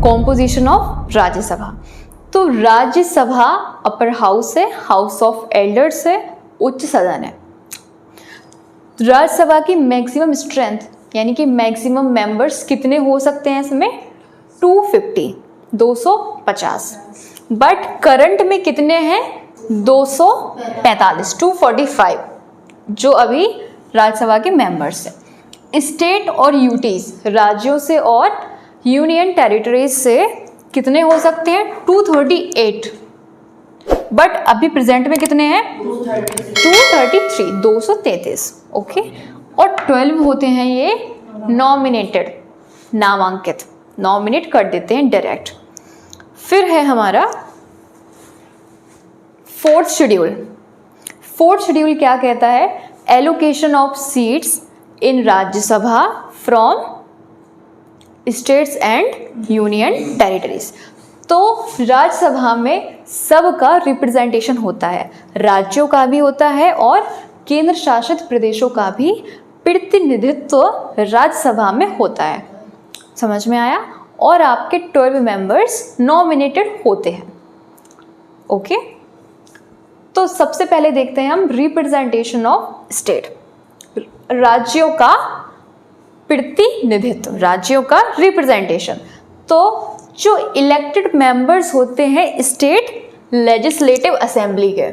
Composition of Rajya Sabha. तो Rajya Sabha upper house है, house of elders है, उच्च सदन है। राज्यसभा की मैक्सिमम स्ट्रेंथ यानी कि मैक्सिमम मेंबर्स कितने हो सकते हैं इसमें? 250, 250। बट करंट में कितने हैं? 245, 245 जो अभी राज्यसभा के मेंबर्स हैं। स्टेट और यूटीज, राज्यों से और यूनियन टेरिटरीज से कितने हो सकते हैं? 238। बट अभी प्रेजेंट में कितने हैं? 233, 233। ओके। और 12 होते हैं ये नॉमिनेटेड, नामांकित, नॉमिनेट कर देते हैं डायरेक्ट। फिर है हमारा फोर्थ शेड्यूल। फोर्थ शेड्यूल क्या कहता है? Allocation of seats in Rajya Sabha from states and union territories. तो राज्यसभा में सबका रिप्रेजेंटेशन होता है, राज्यों का भी होता है और केंद्र शासित प्रदेशों का भी प्रतिनिधित्व राज्यसभा में होता है। समझ में आया? और आपके 12 मेंबर्स नॉमिनेटेड होते हैं। ओके। तो सबसे पहले देखते हैं हम रिप्रेजेंटेशन ऑफ स्टेट, राज्यों का प्रतिनिधित्व, राज्यों का रिप्रेजेंटेशन। तो जो इलेक्टेड मेंबर्स होते हैं स्टेट लेजिस्लेटिव असेंबली के,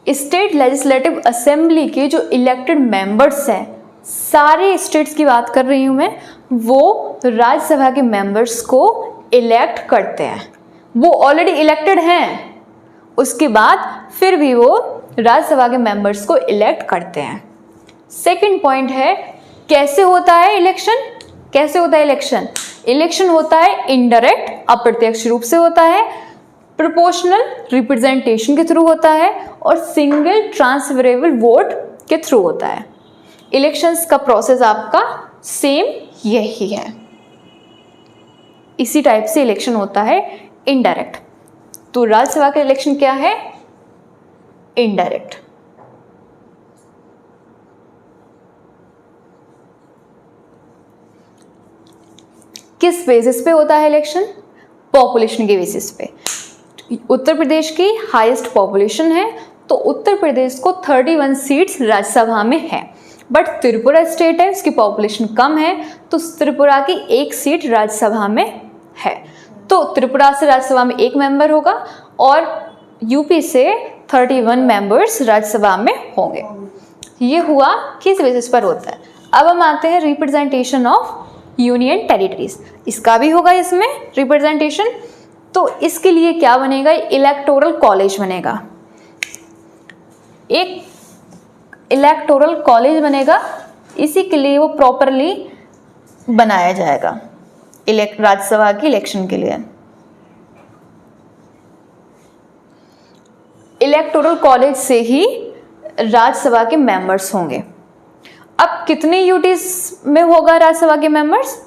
स्टेट लेजिस्लेटिव असेंबली के जो इलेक्टेड मेंबर्स हैं, सारे स्टेट्स की बात कर रही हूं मैं, वो राज्यसभा के मेंबर्स को इलेक्ट करते हैं। वो ऑलरेडी इलेक्टेड हैं, उसके बाद फिर भी वो राज्यसभा के मेंबर्स को इलेक्ट करते हैं। सेकंड पॉइंट है कैसे होता है इलेक्शन? कैसे होता है इलेक्शन? इलेक्शन होता है इनडायरेक्ट, अप्रत्यक्ष रूप से होता है, प्रोपोर्शनल रिप्रेजेंटेशन के थ्रू होता है और सिंगल ट्रांसफरेबल वोट के थ्रू होता है। इलेक्शंस का प्रोसेस आपका सेम यही है, इसी टाइप से इलेक्शन होता है इनडायरेक्ट। तो राज्यसभा का इलेक्शन क्या है? इनडायरेक्ट। किस बेसिस पे होता है इलेक्शन? पॉपुलेशन के बेसिस पे। उत्तर प्रदेश की हाईएस्ट पॉपुलेशन है, तो उत्तर प्रदेश को 31 सीट्स राज्यसभा में है। बट त्रिपुरा स्टेट है, उसकी पॉपुलेशन कम है, तो त्रिपुरा की 1 सीट राज्यसभा में है। तो त्रिपुरा से राज्यसभा में 1 मेंबर होगा और यूपी से 31 मेंबर्स राज्यसभा में होंगे। ये हुआ किस बेसिस पर होता है। अब हम आते हैं रिप्रेजेंटेशन ऑफ यूनियन टेरिटरीज, इसका भी होगा इसमें रिप्रेजेंटेशन। तो इसके लिए क्या बनेगा? इलेक्टोरल कॉलेज बनेगा, एक इलेक्टोरल कॉलेज बनेगा। इसी के लिए वो प्रॉपरली बनाया जाएगा राज्यसभा की इलेक्शन के लिए। इलेक्टोरल कॉलेज से ही राज्यसभा के मेंबर्स होंगे। अब कितने यूटीज में होगा राज्यसभा के मेंबर्स?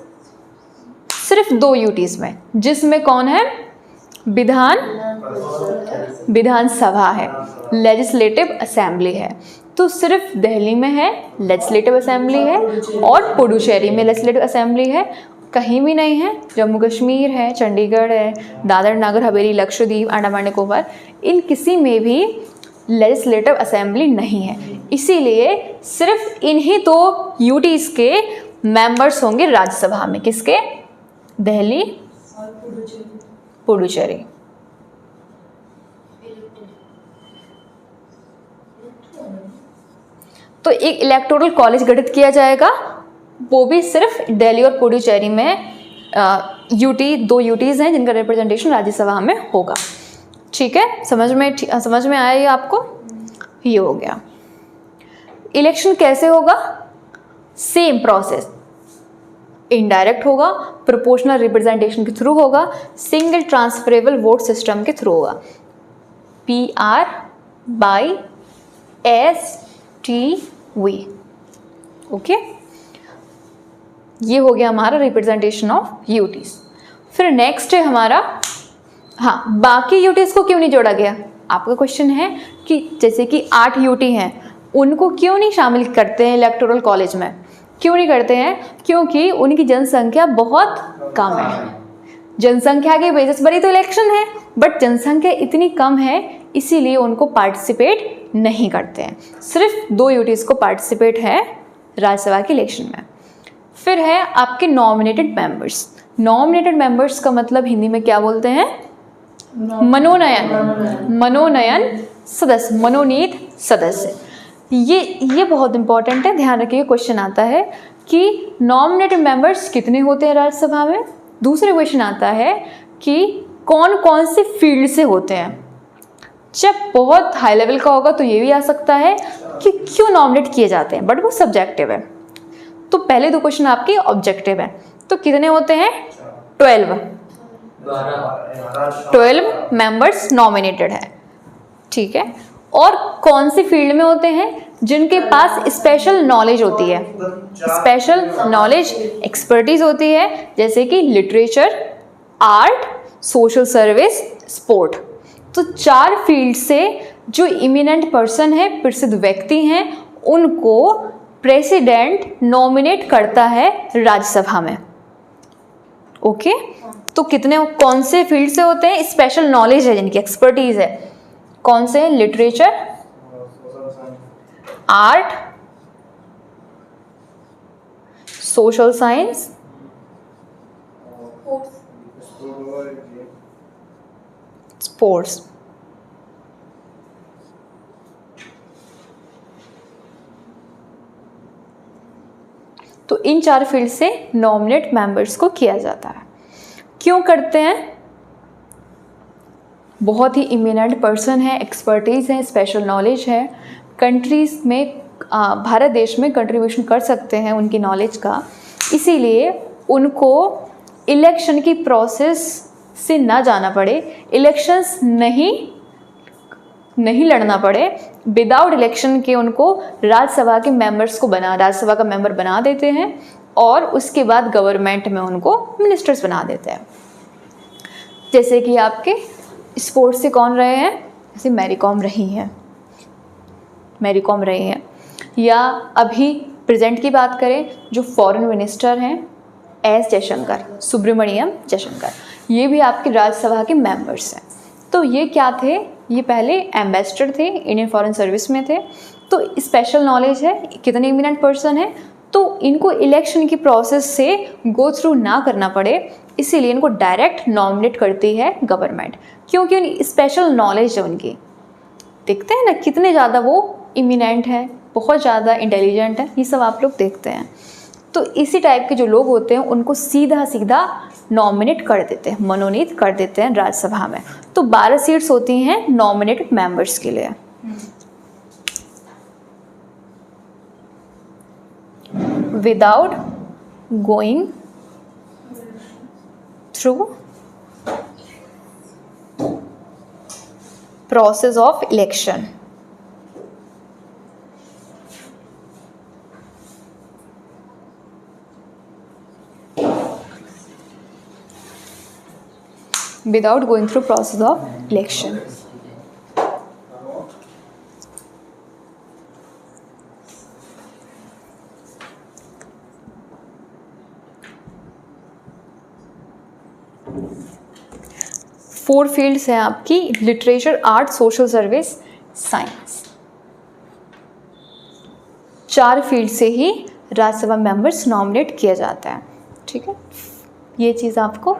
सिर्फ 2 यूटीज में, जिसमें कौन है? विधानसभा है, लेजिस्लेटिव असेंबली है। तो सिर्फ दिल्ली में है लेजिस्लेटिव असेंबली है और पुडुचेरी में लेजिस्लेटिव असेंबली है, कहीं भी नहीं है। जम्मू कश्मीर है, चंडीगढ़ है, दादर नगर हवेली, लक्षद्वीप, अंडमान निकोबार, इन किसी में भी लेजिस्लेटिव असेंबली नहीं है। इसीलिए सिर्फ इन्हीं 2 यूटीज के मेंबर्स होंगे राज्यसभा में। किसके? दिल्ली, पुडुचेरी। तो एक इलेक्टोरल कॉलेज गठित किया जाएगा, वो भी सिर्फ दिल्ली और पुडुचेरी में 2 यूटीज हैं जिनका रिप्रेजेंटेशन राज्यसभा में होगा। ठीक है, समझ में आया ये आपको? ये हो गया। इलेक्शन कैसे होगा? सेम प्रोसेस, इनडायरेक्ट होगा, प्रोपोर्शनल रिप्रेजेंटेशन के थ्रू होगा, सिंगल ट्रांसफरेबल वोट सिस्टम के थ्रू होगा, PR/STV। ओके, ये हो गया हमारा रिप्रेजेंटेशन ऑफ यूटीज। फिर नेक्स्ट है हमारा, हाँ, बाकी यूटीज को क्यों नहीं जोड़ा गया? आपका क्वेश्चन है कि जैसे कि 8 यूटी हैं, उनको क्यों नहीं शामिल करते हैं इलेक्टोरल कॉलेज में? क्यों नहीं करते हैं? क्योंकि उनकी जनसंख्या बहुत कम है। जनसंख्या के बेसिस पर ही तो इलेक्शन है, बट जनसंख्या इतनी कम है इसीलिए उनको पार्टिसिपेट नहीं करते हैं। सिर्फ 2 यूटीज़ को पार्टिसिपेट है राज्यसभा के इलेक्शन में। फिर है आपके नॉमिनेटेड मेंबर्स। नॉमिनेटेड मेंबर्स का मतलब हिंदी में क्या बोलते हैं? मनोनयन सदस्य, मनोनीत सदस्य। ये बहुत इंपॉर्टेंट है, ध्यान रखिए, क्वेश्चन आता है कि नॉमिनेटेड मेंबर्स कितने होते हैं राज्यसभा में। दूसरे क्वेश्चन आता है कि कौन कौन से फील्ड से होते हैं। जब बहुत हाई लेवल का होगा तो ये भी आ सकता है कि क्यों नॉमिनेट किए जाते हैं, बट वो सब्जेक्टिव है। तो पहले 2 क्वेश्चन आपके ऑब्जेक्टिव है। तो कितने होते हैं? 12 मेंबर्स नॉमिनेटेड है, ठीक है। और कौन सी फील्ड में होते हैं? जिनके पास स्पेशल नॉलेज होती है, स्पेशल नॉलेज एक्सपर्टीज होती है, जैसे कि literature, art, social service, sport. तो 4 फील्ड से जो इमिनेंट पर्सन है, प्रसिद्ध व्यक्ति हैं, उनको प्रेसिडेंट नॉमिनेट करता है राज्यसभा में। ओके, तो कितने, कौन से फील्ड से होते हैं? स्पेशल नॉलेज है, जिनकी एक्सपर्टीज है। कौन से? Literature, art, social science, sports. तो इन 4 फील्ड से नॉमिनेट मेंबर्स को किया जाता है। क्यों करते हैं? बहुत ही इमिनेंट पर्सन है, एक्सपर्टीज़ है, स्पेशल नॉलेज है, कंट्रीज़ में, भारत देश में कंट्रीब्यूशन कर सकते हैं उनकी नॉलेज का, इसीलिए उनको इलेक्शन की प्रोसेस से ना जाना पड़े, इलेक्शंस नहीं लड़ना पड़े। विदाउट इलेक्शन के उनको राज्यसभा के मेंबर्स को राज्यसभा का मेंबर बना देते हैं और उसके बाद गवर्नमेंट में उनको मिनिस्टर्स बना देते हैं। जैसे कि आपके स्पोर्ट्स से कौन रहे हैं? जैसे मैरी कॉम रही हैं, या अभी प्रेजेंट की बात करें जो फॉरेन मिनिस्टर हैं, एस जयशंकर, सुब्रमण्यम जयशंकर, ये भी आपके राज्यसभा के मेंबर्स हैं। तो ये क्या थे? ये पहले एम्बेसडर थे, इंडियन फॉरेन सर्विस में थे। तो स्पेशल नॉलेज है, कितने इमिनेंट पर्सन है, तो इनको इलेक्शन की प्रोसेस से गो थ्रू ना करना पड़े, इसीलिए इनको डायरेक्ट नॉमिनेट करती है गवर्नमेंट, क्योंकि उन स्पेशल नॉलेज है उनकी। देखते हैं ना कितने ज़्यादा वो इमिनेंट है, बहुत ज़्यादा इंटेलिजेंट है, ये सब आप लोग देखते हैं। तो इसी टाइप के जो लोग होते हैं उनको सीधा सीधा नॉमिनेट कर देते हैं, मनोनीत कर देते हैं राज्यसभा में। तो 12 सीट्स होती हैं नॉमिनेटेड मेंबर्स के लिए। Without going through process of election, without going through process of election. Four fields हैं आपकी, literature, art, social service, science. 4 field से ही राज्यसभा मेंबर्स नॉमिनेट किया जाता है, ठीक है। ये चीज़ आपको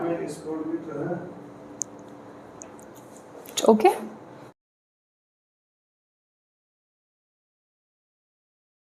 ओके